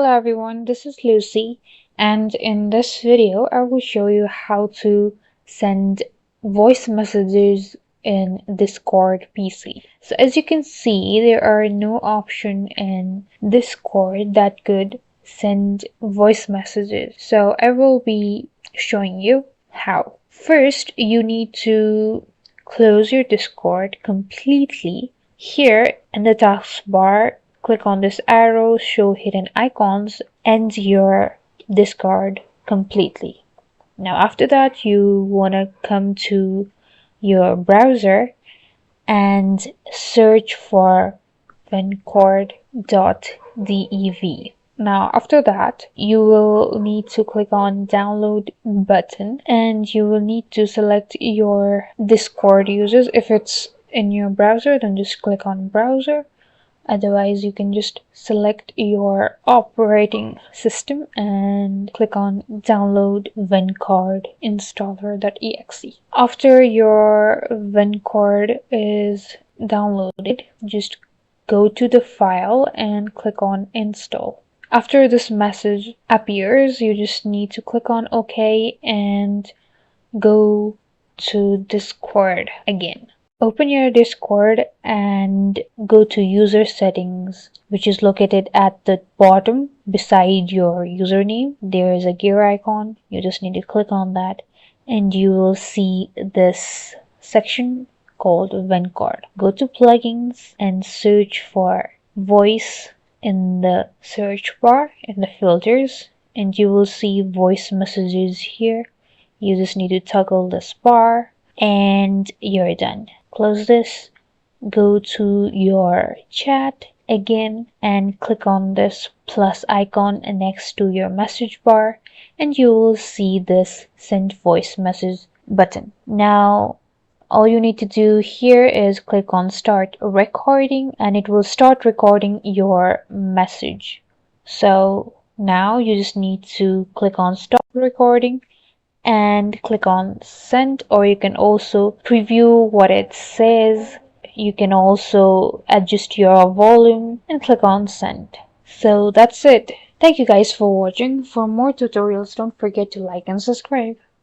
Hello everyone, this is Lucy, and in this video I will show you how to send voice messages in Discord PC. So as you can see, there are no option in Discord that could send voice messages. So I will be showing you how. First, you need to close your Discord completely. Here in the taskbar, click on this arrow, show hidden icons, end your Discord completely. Now after that, you want to come to your browser and search for vencord.dev. Now after that, you will need to click on download button and you will need to select your Discord users. If it's in your browser, then just click on browser. Otherwise, you can just select your operating system and click on download vencord installer.exe. After your vencord is downloaded, just go to the file and click on install. After this message appears, you just need to click on OK and go to Discord again. Open your Discord and go to user settings, which is located at the bottom beside your username. There is a gear icon. You just need to click on that and you will see this section called Vencord. Go to plugins and search for voice in the search bar in the filters and you will see voice messages here. You just need to toggle this bar and you're done. Close this, go to your chat again and click on this plus icon next to your message bar and you will see this send voice message button. Now all you need to do here is click on start recording and it will start recording your message. So now you just need to click on stop recording and click on send, or you can also preview what it says. You can also adjust your volume and click on send. So that's it. Thank you guys for watching. For more tutorials, don't forget to like and subscribe.